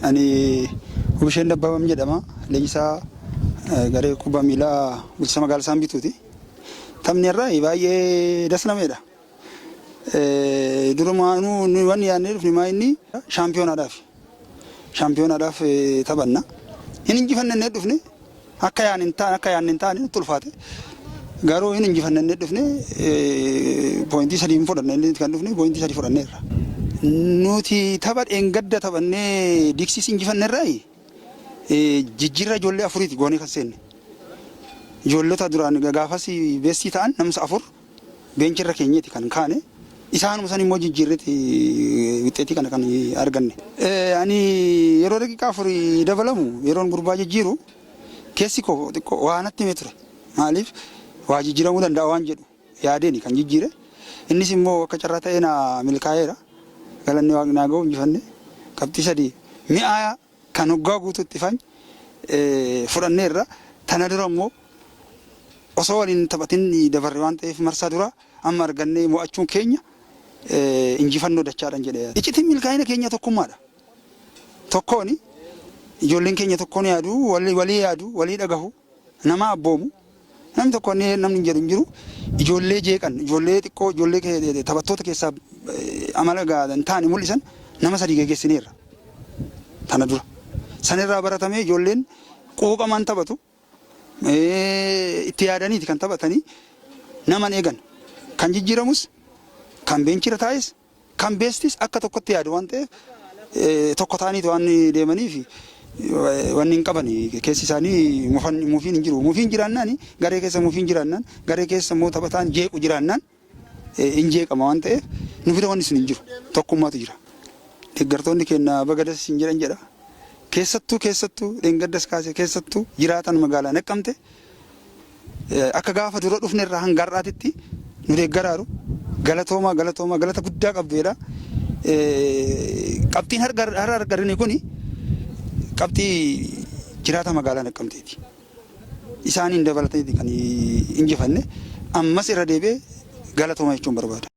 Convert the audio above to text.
Ani Hubisheen Dabbaabam jedhama. Leenjisaa garee kubbaa miilaa bulchiinsa magaalaa Saambituuti. Taphni irraa baay'ee dasnameedha. Durumaanuu wanni yaadnee dhufne maa inni shaampiyonaadhaaf taphanna. Hin injifannee dhufne akka yaadne hin taane nutti ulfaate. Garuu hin injifannee dhufne poointii 3 fudhannee kan dhufne poointii 3 fudhanneerra. Nuti tapha dheengadda taphannee Diksiis injifanneerraa jijjiirra ijoollee 4 goonee kan seenne. Ijoollota duraan gaafas beestii ta'an namsa 4 beenchirra keenyeeti kan kaane. Isaanuma san immoo jijjiirreeti wixxeetii kana kan arganne. Ani yeroo daqiiqaa 4 dabalamu yeroon gurbaa jijjiiru keessi koo xiqqoo waa natti himee ture. Maaliif waa jijjiiramuu danda'a waan jedhu yaadeeni kan jijjiire. Innis immoo akka carraa ta'ee na milkaa'eera. Galanni waaqnaa ga'u injifanne qabxii 3 mi'a kan hoggaa guutuutti fudhanneerra. Tana dura immoo osoo waliin taphatin dabarre waan ta'eef marsaa dura amma argannee mo'achuun keenya injifannoo dachaadhaan jedhee. Iccitiin milkaa'ina keenya tokkummaadha. Tokkooni ijoolleen keenya tokkoon yaadu walii yaadu walii dhagahu nama abboomu namni tokkoon namni jedhu hin jiru. Ijoollee jeeqan ijoollee xiqqoo ijoollee taphattoota keessaa amala gaarii ta'an mul'isan nama 3 geggeessineerra. Tana dura sanirraa baratamee ijoolleen quuqamaan taphatu itti yaadaniiti kan taphatanii naman eegan kan jijjiiramus kan beenchira taa'es kan beestis akka tokkotti yaadu waan ta'eef tokko ta'aniiti waan deemaniif wanni hin qaban keessi isaanii mufiin hin jiru. Mufiin jiraannaan garee keessa mufiin jiraannaan garee keessa immoo taphataan jeequ jiraannaan hin jeeqama waan ta'eef nu bira wanni sun hin jiru tokkummaatu jira. Deeggartoonni keenya bagadas hin jedhan jedha. Keessattuu dheengaddas kaasee keessattuu jiraatan magaalaa Naqqamte akka gaafa dura dhufne irraa hanga har'aatitti nu deeggaraaru galata guddaa qabdeedha. Qabxiin har'a argine kuni qabxii jiraata magaalaa Naqqamteeti. Isaaniin dabalatee kan injifanne ammas irra deebi'ee galatooma jechuun barbaada.